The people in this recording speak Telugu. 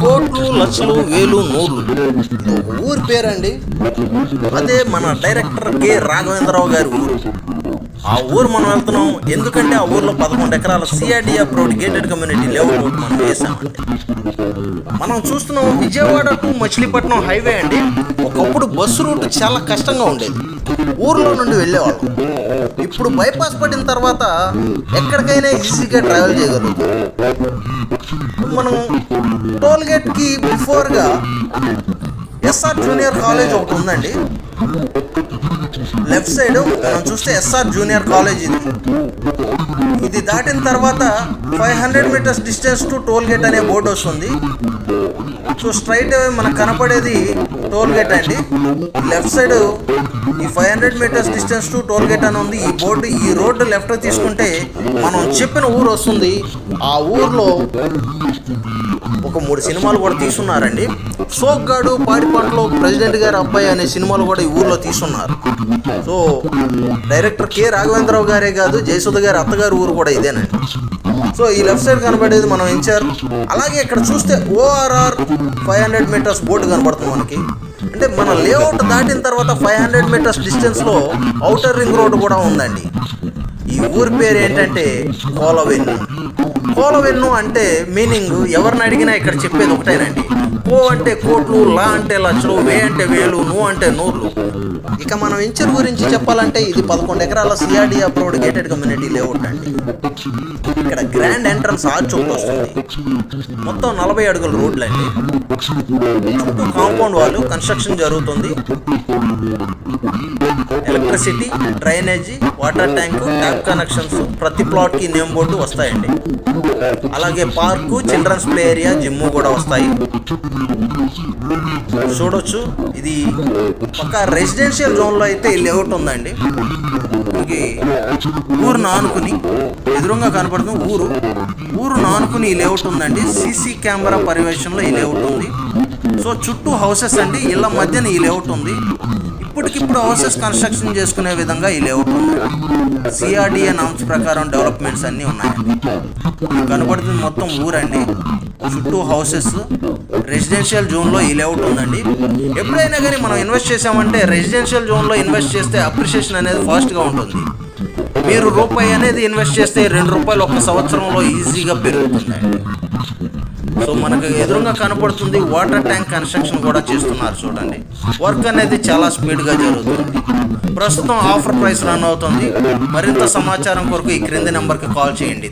కోట్లు, లక్షలు, వేలు, నూర్లు ఊరి పేరండి. అదే మన డైరెక్టర్ రాఘవేంద్రరావు గారి ఊరు. ఆ ఊరు మనం వెళ్తున్నాం ఎందుకంటే ఆ ఊర్లో 11 ఎకరాల CRD approved gated community layout మనం వేసామండి. మనం చూస్తున్నాం విజయవాడ టు మచిలీపట్నం హైవే అండి. ఒకప్పుడు బస్సు రూట్ చాలా కష్టంగా ఉండేది, ఊర్లో నుండి వెళ్ళేవాళ్ళం. ఇప్పుడు బైపాస్ పడిన తర్వాత ఎక్కడికైనా ఈజీగా ట్రావెల్ చేయగలుగుతాం. మనం టోల్ గేట్కి బిఫోర్గా ఎస్ఆర్ జూనియర్ కాలేజ్ ఒకటి ఉందండి. లెఫ్ట్ సైడ్ మనం చూస్తే ఎస్ఆర్ జూనియర్ కాలేజ్ ఇది దాటిన తర్వాత 500 meters distance to toll gate అనే బోర్డు వస్తుంది. సో స్ట్రైట్ అవే మనకు కనపడేది టోల్ గేట్ అండి. లెఫ్ట్ సైడ్ ఈ 500 meters distance to toll gate అని ఉంది. ఈ బోర్డు, ఈ రోడ్డు లెఫ్ట్ తీసుకుంటే మనం చెప్పిన ఊరు వస్తుంది. ఆ ఊర్లో ఒక 3 సినిమాలు కూడా తీసున్నారండి. సోగ్గాడు, పాడిపాటలో ప్రెసిడెంట్ గారి అబ్బాయి అనే సినిమాలు కూడా ఈ ఊర్లో తీసున్నారు. సో డైరెక్టర్ రాఘవేంద్రరావు గారే కాదు, జయసుధ గారి అత్తగారి ఊరు కూడా ఇదేనండి. సో ఈ లెఫ్ట్ సైడ్ కనబడేది మనం ఇన్ఛార్జ్. అలాగే ఇక్కడ చూస్తే ORR 500 మీటర్స్ బోర్డు కనబడుతుంది మనకి. అంటే మన లేఅవుట్ దాటిన తర్వాత 500 మీటర్స్ డిస్టెన్స్లో ఔటర్ రింగ్ రోడ్డు కూడా ఉందండి. ఈ ఊరి పేరు ఏంటంటే కోలవెన్ను. కోలవెన్ను అంటే మీనింగ్ ఎవరిని అడిగినా ఇక్కడ చెప్పేది ఒకటేనండి. కో అంటే కోట్లు, లా అంటే లక్షలు, వే అంటే వేలు, ను అంటే నూర్లు. ఇక మనం ఇంచర్ గురించి చెప్పాలంటే ఇది 11 ఎకరాల CRD approved gated community layout అండి. ఇక్కడ గ్రాండ్ ఎంట్రన్స్ ఆర్చ్ ఒకటి వస్తుంది. మొత్తం 40 అడుగుల రోడ్లు అండి. చుట్టూ కాంపౌండ్ వాళ్ళు కన్స్ట్రక్షన్ జరుగుతుంది. Electricity, drainage, water tank, tap connections ప్రతి ప్లాట్కి నేమ్ బోర్డు వస్తాయండి. అలాగే park, children's play area, gym కూడా వస్తాయి. చూడొచ్చు ఇది పక్క రెసిడెన్షియల్ జోన్లో అయితే ఈ లేఅవుట్ ఉందండి. మనకి ఊరును ఆనుకుని ఎదురుగా కనపడుతుంది ఊరును ఆనుకుని ఈ లేఅవుట్ ఉందండి. సీసీ కెమెరా పర్యవేక్షణలో ఈ లేఅవుట్ ఉంది. సో చుట్టూ హౌసెస్ అండి, ఇళ్ళ మధ్యన ఈ లేఅవుట్ ఉంది. ఇప్పటికిప్పుడు హౌసెస్ కన్స్ట్రక్షన్ చేసుకునే విధంగా ఈ లేఅవుట్ ఉంది. సిఆర్డీఏ నామ్స్ ప్రకారం డెవలప్మెంట్స్ అన్నీ ఉన్నాయండి. కనపడుతుంది మొత్తం ఊరండి, చుట్టూ హౌసెస్, రెసిడెన్షియల్ జోన్లో ఈ లేఅవుట్ ఉందండి. ఎప్పుడైనా కానీ మనం ఇన్వెస్ట్ చేసామంటే రెసిడెన్షియల్ జోన్లో ఇన్వెస్ట్ చేస్తే అప్రిషియేషన్ అనేది ఫాస్ట్గా ఉంటుంది. మీరు రూపాయి అనేది ఇన్వెస్ట్ చేస్తే ₹2 ఒక సంవత్సరంలో ఈజీగా పెరుగుతుందండి. సో మనకు ఎదురుగా కనపడుతుంది వాటర్ ట్యాంక్ కన్స్ట్రక్షన్ కూడా చేస్తున్నారు. చూడండి వర్క్ అనేది చాలా స్పీడ్గా జరుగుతుంది. ప్రస్తుతం ఆఫర్ ప్రైస్ రన్ అవుతుంది. మరింత సమాచారం కొరకు ఈ క్రింది నెంబర్కి కాల్ చేయండి.